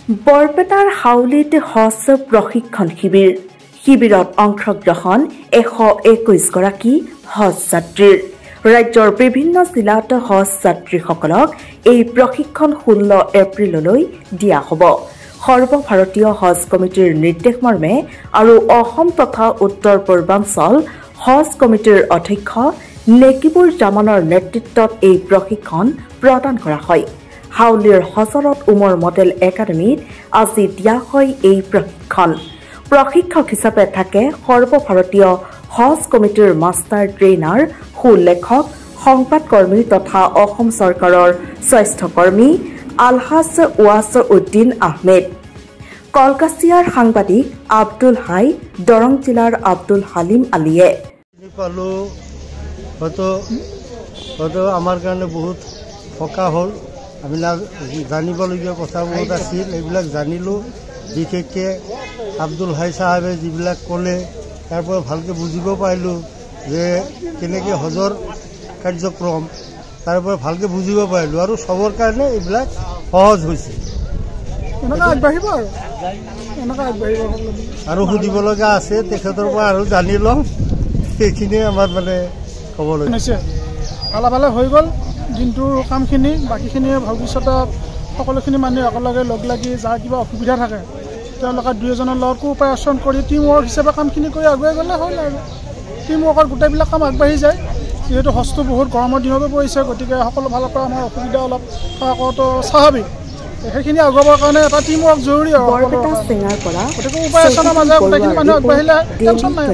বৰপেটাৰ হাউলিত হজ প্ৰশিক্ষণ শিবিৰত অংশগ্ৰহণ 121 গৰাকী হজ যাত্ৰীৰ। ৰাজ্যৰ বিভিন্ন জিলাত হজ যাত্ৰীসকলক এই প্ৰশিক্ষণ 16 এপ্ৰিললৈ দিয়া হ'ব। সৰ্বভাৰতীয় হজ কমিটিৰ নিৰ্দেশ মৰ্মে আৰু অসম তথা উত্তৰ পূৰ্বাঞ্চল হজ কমিটিৰ অধ্যক্ষ নেকিবুৰ জামানৰ নেতৃত্বত এই প্ৰশিক্ষণ প্ৰদান কৰা হয়। হাউলিৰ হজৰত উমৰ মডেল একাডেমীত আজি দিয়া হয় এই প্ৰশিক্ষণ। প্ৰশিক্ষক হিচাপে থাকে সৰ্বভাৰতীয় হজ কমিটিৰ মাষ্টাৰ ট্ৰেইনাৰ সুলেখক সংবাদকৰ্মী তথা অসম চৰকাৰৰ স্বাস্থ্যকৰ্মী আলহাজ ৱাছ উদ্দিন আহমেদ। কলকাছিয়াৰ সাংবাদিক আব্দুল হাই, দৰং জিলাৰ আব্দুল হালিম আলীয়ে। হয়তো আমাৰ কাৰণে বহুত সকাহ হ'ল। আমি জানিবলগীয়া কথা বহুত আছিল, এইবিলাক জানিলোঁ। বিশেষকৈ আব্দুল হাই চাহাবে যিবিলাক ক'লে তাৰ পৰা ভালকৈ বুজিব পাৰিলোঁ যে কেনেকৈ হজৰ কাৰ্যক্ৰম, তাৰ পৰা ভালকৈ বুজিব পাৰিলোঁ আৰু চবৰ কাৰণে এইবিলাক সহজ হৈছে। আৰু সুধিব লগা আছে তেখেতৰ পৰা আৰু জানি লওঁ, সেইখিনিয়ে আমাৰ মানে ক'বলগীয়া। ভালে ভালে হৈ গ'ল দিনটোৰ কামখিনি। বাকীখিনি ভৱিষ্যতে সকলোখিনি মানুহে একেলগে লগ লাগি যাৰ কিবা অসুবিধা থাকে তেওঁলোকে দুই এজনৰ লগত কোঅপাৰেশ্যন কৰি টিম ৱৰ্ক হিচাপে কামখিনি কৰি আগুৱাই গ'লে হ'ল। আৰু টিম ৱৰ্কত গোটেইবিলাক কাম আগবাঢ়ি যায়। যিহেতু হজটো বহুত গৰমৰ দিনতো পৰিছে, গতিকে সকলো ফালৰ পৰা আমাৰ অসুবিধা অলপ থকাটো স্বাভাৱিক। সেইখিনি আগুৱাবৰ কাৰণে এটা টিম ৱৰ্ক জৰুৰী। বৰপেটা চিঙাৰ পৰা গতিকে কোঅপাৰেশ্যনৰ মাজে গোটেইখিনি মানুহ আগবাঢ়িলে টেনশ্যন নাই।